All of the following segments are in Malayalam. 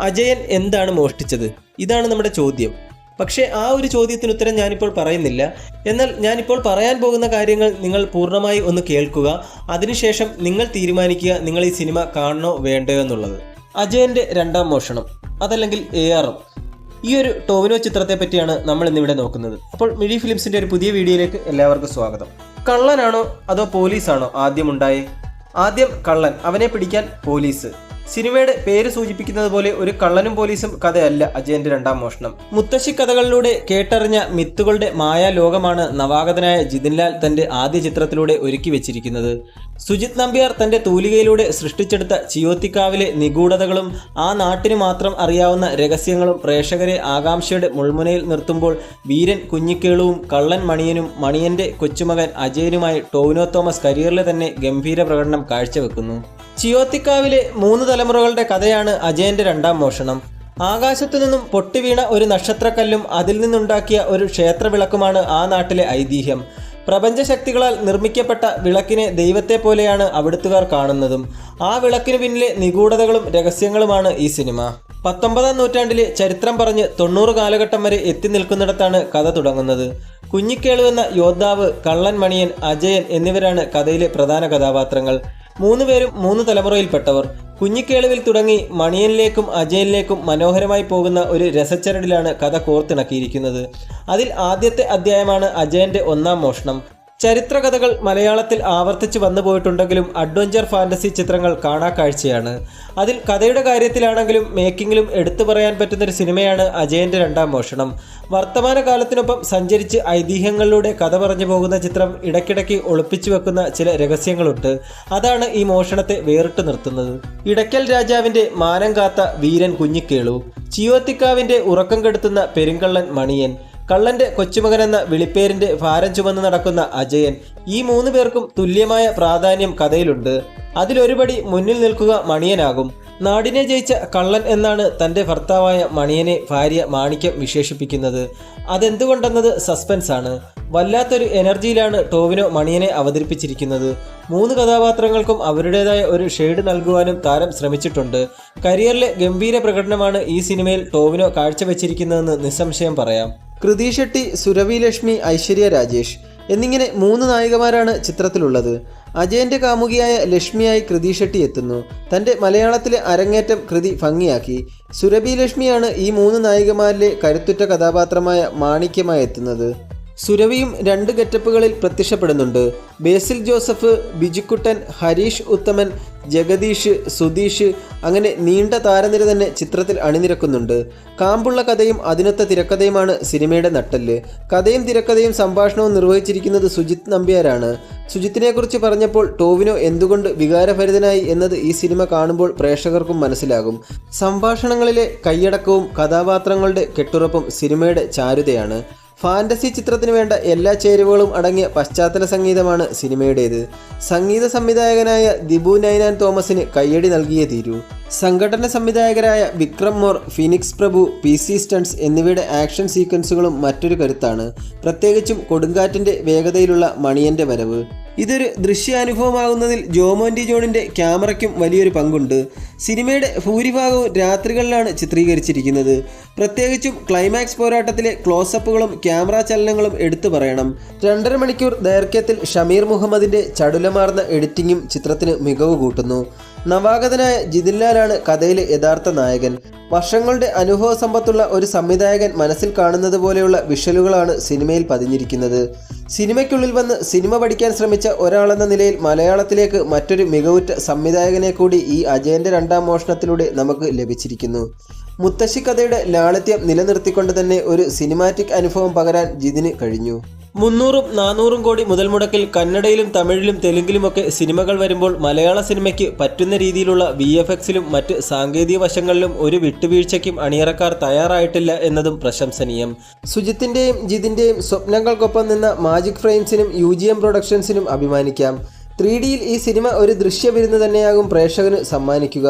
അജയൻ എന്താണ് മോഷ്ടിച്ചത്? ഇതാണ് നമ്മുടെ ചോദ്യം. പക്ഷേ ആ ഒരു ചോദ്യത്തിന് ഉത്തരം ഞാനിപ്പോൾ പറയുന്നില്ല. എന്നാൽ ഞാനിപ്പോൾ പറയാൻ പോകുന്ന കാര്യങ്ങൾ നിങ്ങൾ പൂർണ്ണമായി ഒന്ന് കേൾക്കുക. അതിനുശേഷം നിങ്ങൾ തീരുമാനിക്കുക നിങ്ങൾ ഈ സിനിമ കാണണോ വേണ്ടയോ എന്നുള്ളത്. അജയൻ്റെ രണ്ടാം മോഷണം, അതല്ലെങ്കിൽ ARM, ഈ ഒരു ടോവിനോ ചിത്രത്തെ പറ്റിയാണ് നമ്മൾ ഇന്നിവിടെ നോക്കുന്നത്. അപ്പോൾ മിഴി ഫിലിംസിൻ്റെ ഒരു പുതിയ വീഡിയോയിലേക്ക് എല്ലാവർക്കും സ്വാഗതം. കള്ളനാണോ അതോ പോലീസാണോ ആദ്യം ഉണ്ടായേ? ആദ്യം കള്ളൻ, അവനെ പിടിക്കാൻ പോലീസ്. സിനിമയുടെ പേര് സൂചിപ്പിക്കുന്നത് പോലെ ഒരു കള്ളനും പോലീസും കഥയല്ല അജയന്റെ രണ്ടാം മോഷണം. മുത്തശ്ശി കഥകളിലൂടെ കേട്ടറിഞ്ഞ മിത്തുകളുടെ മായാലോകമാണ് നവാഗതനായ ജിതിൻലാൽ തന്റെ ആദ്യ ചിത്രത്തിലൂടെ ഒരുക്കി വെച്ചിരിക്കുന്നത്. സുജിത് നമ്പ്യാർ തന്റെ തൂലികയിലൂടെ സൃഷ്ടിച്ചെടുത്ത ചിയോത്തിക്കാവിലെ നിഗൂഢതകളും ആ നാട്ടിന് മാത്രം അറിയാവുന്ന രഹസ്യങ്ങളും പ്രേക്ഷകരെ ആകാംക്ഷയുടെ മുൾമുനയിൽ നിർത്തുമ്പോൾ വീരൻ കുഞ്ഞിക്കേളുവും കള്ളൻ മണിയനും മണിയന്റെ കൊച്ചുമകൻ അജയനുമായി ടോവിനോ തോമസ് കരിയറിലെ തന്നെ ഗംഭീര പ്രകടനം കാഴ്ചവെക്കുന്നു. ചിയോത്തിക്കാവിലെ 3 തലമുറകളുടെ കഥയാണ് അജയന്റെ രണ്ടാം മോഷണം. ആകാശത്തു നിന്നും പൊട്ടിവീണ ഒരു നക്ഷത്രക്കല്ലും അതിൽ നിന്നുണ്ടാക്കിയ ഒരു ക്ഷേത്രവിളക്കുമാണ് ആ നാട്ടിലെ ഐതിഹ്യം. പ്രപഞ്ചശക്തികളാൽ നിർമ്മിക്കപ്പെട്ട വിളക്കിനെ ദൈവത്തെ പോലെയാണ് അവിടുത്തുകാർ കാണുന്നതും. ആ വിളക്കിനു പിന്നിലെ നിഗൂഢതകളും രഹസ്യങ്ങളുമാണ് ഈ സിനിമ. 19-ാം നൂറ്റാണ്ടിലെ ചരിത്രം പറഞ്ഞ് 90 കാലഘട്ടം വരെ എത്തി നിൽക്കുന്നിടത്താണ് കഥ തുടങ്ങുന്നത്. കുഞ്ഞിക്കേളു എന്ന യോദ്ധാവ്, കള്ളൻ മണിയൻ, അജയൻ എന്നിവരാണ് കഥയിലെ പ്രധാന കഥാപാത്രങ്ങൾ. 3 പേരും 3 തലമുറയിൽപ്പെട്ടവർ. കുഞ്ഞിക്കേളുവിൽ തുടങ്ങി മണിയനിലേക്കും അജയനിലേക്കും മനോഹരമായി പോകുന്ന ഒരു രസച്ചരടിലാണ് കഥ കോർത്തിണക്കിയിരിക്കുന്നത്. അതിൽ ആദ്യത്തെ അധ്യായമാണ് അജയന്റെ 1-ാം മോഷണം. ചരിത്രകഥകൾ മലയാളത്തിൽ ആവർത്തിച്ച് വന്നു പോയിട്ടുണ്ടെങ്കിലും അഡ്വഞ്ചർ ഫാന്റസി ചിത്രങ്ങൾ കാണാക്കാഴ്ചയാണ്. അതിൽ കഥയുടെ കാര്യത്തിലാണെങ്കിലും മേക്കിങ്ങിലും എടുത്തു പറയാൻ പറ്റുന്നൊരു സിനിമയാണ് അജയന്റെ രണ്ടാം മോഷണം. വർത്തമാനകാലത്തിനൊപ്പം സഞ്ചരിച്ച് ഐതിഹ്യങ്ങളിലൂടെ കഥ പറഞ്ഞു പോകുന്ന ചിത്രം ഇടയ്ക്കിടയ്ക്ക് ഒളിപ്പിച്ചു വെക്കുന്ന ചില രഹസ്യങ്ങളുണ്ട്. അതാണ് ഈ മോഷണത്തെ വേറിട്ട് നിർത്തുന്നത്. ഇടയ്ക്കൽ രാജാവിന്റെ മാനം കാത്ത വീരൻ കുഞ്ഞിക്കേളു, ചിയോത്തിക്കാവിന്റെ ഉറക്കം കെടുത്തുന്ന പെരുങ്കള്ളൻ മണിയൻ, കള്ളന്റെ കൊച്ചുമകനെന്ന വിളിപ്പേരിന്റെ ഭാരം ചുമന്ന് നടക്കുന്ന അജയൻ, ഈ 3 പേർക്കും തുല്യമായ പ്രാധാന്യം കഥയിലുണ്ട്. അതിലൊരുപടി മുന്നിൽ നിൽക്കുക മണിയനാകും. നാടിനെ ജയിച്ച കള്ളൻ എന്നാണ് തൻ്റെ ഭർത്താവായ മണിയനെ ഭാര്യ മാണിക്യം വിശേഷിപ്പിക്കുന്നത്. അതെന്തുകൊണ്ടെന്നത് സസ്പെൻസാണ്. വല്ലാത്തൊരു എനർജിയിലാണ് ടോവിനോ മണിയനെ അവതരിപ്പിച്ചിരിക്കുന്നത്. 3 കഥാപാത്രങ്ങൾക്കും അവരുടേതായ ഒരു ഷെയ്ഡ് നൽകുവാനും താരം ശ്രമിച്ചിട്ടുണ്ട്. കരിയറിലെ ഗംഭീര പ്രകടനമാണ് ഈ സിനിമയിൽ ടോവിനോ കാഴ്ചവെച്ചിരിക്കുന്നതെന്ന് നിസ്സംശയം പറയാം. കൃതി ഷെട്ടി, സുരഭി ലക്ഷ്മി, ഐശ്വര്യ രാജേഷ് എന്നിങ്ങനെ 3 നായികമാരാണ് ചിത്രത്തിലുള്ളത്. അജയന്റെ കാമുകിയായ ലക്ഷ്മിയായി കൃതി ഷെട്ടി എത്തുന്നു. തൻ്റെ മലയാളത്തിലെ അരങ്ങേറ്റം കൃതി ഭംഗിയാക്കി. സുരഭി ലക്ഷ്മിയാണ് ഈ 3 നായികമാരിലെ കരുത്തുറ്റ കഥാപാത്രമായ മാണിക്യമായി എത്തുന്നത്. സുരഭിയും 2 ഗെറ്റപ്പുകളിൽ പ്രത്യക്ഷപ്പെടുന്നുണ്ട്. ബേസിൽ ജോസഫ്, ബിജുക്കുട്ടൻ, ഹരീഷ് ഉത്തമൻ, ജഗദീഷ്, സുധീഷ്, അങ്ങനെ നീണ്ട താരനിര തന്നെ ചിത്രത്തിൽ അണിനിരക്കുന്നുണ്ട്. കാമ്പുള്ള കഥയും അതിനൊത്ത തിരക്കഥയുമാണ് സിനിമയുടെ നട്ടെല്ല്. കഥയും തിരക്കഥയും സംഭാഷണവും നിർവഹിച്ചിരിക്കുന്നത് സുജിത് നമ്പ്യാരാണ്. സുജിത്തിനെക്കുറിച്ച് പറഞ്ഞപ്പോൾ ടോവിനോ എന്തുകൊണ്ട് വികാരഭരിതനായി എന്നത് ഈ സിനിമ കാണുമ്പോൾ പ്രേക്ഷകർക്കും മനസ്സിലാകും. സംഭാഷണങ്ങളിലെ കൈയടക്കവും കഥാപാത്രങ്ങളുടെ കെട്ടുറപ്പും സിനിമയുടെ ചാരുതയാണ്. ഫാന്റസി ചിത്രത്തിന് വേണ്ട എല്ലാ ചേരുവകളും അടങ്ങിയ പശ്ചാത്തല സംഗീതമാണ് സിനിമയുടേത്. സംഗീത സംവിധായകനായ ദിബു നൈനാൻ തോമസിന് കയ്യടി നൽകിയേ തീരൂ. സംഘടന സംവിധായകരായ വിക്രം മോർ, ഫിനിക്സ് പ്രഭു, PC സ്റ്റൺസ് എന്നിവയുടെ ആക്ഷൻ സീക്വൻസുകളും മറ്റൊരു കരുത്താണ്. പ്രത്യേകിച്ചും കൊടുങ്കാറ്റിൻ്റെ വേഗതയിലുള്ള മണിയൻ്റെ വരവ്. ഇതൊരു ദൃശ്യാനുഭവമാകുന്നതിൽ ജോമോൻറ്റി ജോണിൻ്റെ ക്യാമറയ്ക്കും വലിയൊരു പങ്കുണ്ട്. സിനിമയുടെ ഭൂരിഭാഗവും രാത്രികളിലാണ് ചിത്രീകരിച്ചിരിക്കുന്നത്. പ്രത്യേകിച്ചും ക്ലൈമാക്സ് പോരാട്ടത്തിലെ ക്ലോസപ്പുകളും ക്യാമറ ചലനങ്ങളും എടുത്തു പറയണം. 2.5 മണിക്കൂർ ദൈർഘ്യത്തിൽ ഷമീർ മുഹമ്മദിൻ്റെ ചടുലമാർന്ന എഡിറ്റിംഗും ചിത്രത്തിന് മികവ് കൂട്ടുന്നു. നവാഗതനായ ജിതിൻലാലാണ് കഥയിലെ യഥാർത്ഥ നായകൻ. വർഷങ്ങളുടെ അനുഭവ സമ്പത്തുള്ള ഒരു സംവിധായകൻ മനസ്സിൽ കാണുന്നത് പോലെയുള്ള വിഷ്വലുകളാണ് സിനിമയിൽ പതിഞ്ഞിരിക്കുന്നത്. സിനിമയ്ക്കുള്ളിൽ വന്ന് സിനിമ പഠിക്കാൻ ശ്രമിച്ച ഒരാളെന്ന നിലയിൽ മലയാളത്തിലേക്ക് മറ്റൊരു മികവുറ്റ സംവിധായകനെ കൂടി ഈ അജയന്റെ രണ്ടാം മോഷണത്തിലൂടെ നമുക്ക് ലഭിച്ചിരിക്കുന്നു. മുത്തശ്ശി കഥയുടെ ലാളിത്യം നിലനിർത്തിക്കൊണ്ട് തന്നെ ഒരു സിനിമാറ്റിക് അനുഭവം പകരാൻ ജിതിന് കഴിഞ്ഞു. 300-400 കോടി മുതൽ മുടക്കിൽ കന്നഡയിലും തമിഴിലും തെലുങ്കിലുമൊക്കെ സിനിമകൾ വരുമ്പോൾ മലയാള സിനിമയ്ക്ക് പറ്റുന്ന രീതിയിലുള്ള VFXിലും മറ്റ് സാങ്കേതിക വശങ്ങളിലും ഒരു വിട്ടുവീഴ്ചയ്ക്കും അണിയറക്കാർ തയ്യാറായിട്ടില്ല എന്നതും പ്രശംസനീയം. സുജിത്തിൻ്റെയും ജിതിൻ്റെയും സ്വപ്നങ്ങൾക്കൊപ്പം നിന്ന മാജിക് ഫ്രെയിംസിനും UGM പ്രൊഡക്ഷൻസിനും അഭിമാനിക്കാം. 3Dയിൽ ഈ സിനിമ ഒരു ദൃശ്യവിരുന്ന് തന്നെയാകും പ്രേക്ഷകന് സമ്മാനിക്കുക.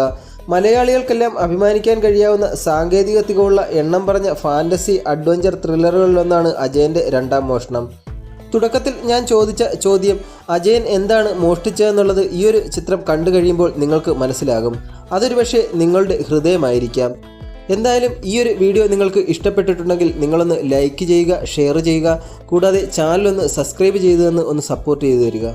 മലയാളികൾക്കെല്ലാം അഭിമാനിക്കാൻ കഴിയാവുന്ന സാങ്കേതിക തികവുള്ള എണ്ണം പറഞ്ഞ ഫാന്റസി അഡ്വഞ്ചർ ത്രില്ലറുകളിലൊന്നാണ് അജയന്റെ രണ്ടാം മോഷണം. തുടക്കത്തിൽ ഞാൻ ചോദിച്ച ചോദ്യം അജയൻ എന്താണ് മോഷ്ടിച്ചതെന്നുള്ളത് ഈ ഒരു ചിത്രം കണ്ടു കഴിയുമ്പോൾ നിങ്ങൾക്ക് മനസ്സിലാകും. അതൊരു പക്ഷേ നിങ്ങളുടെ ഹൃദയമായിരിക്കാം. എന്തായാലും ഈ ഒരു വീഡിയോ നിങ്ങൾക്ക് ഇഷ്ടപ്പെട്ടിട്ടുണ്ടെങ്കിൽ നിങ്ങളൊന്ന് ലൈക്ക് ചെയ്യുക, ഷെയർ ചെയ്യുക, കൂടാതെ ചാനലൊന്ന് സബ്സ്ക്രൈബ് ചെയ്തു ഒന്ന് സപ്പോർട്ട് ചെയ്തു തരിക.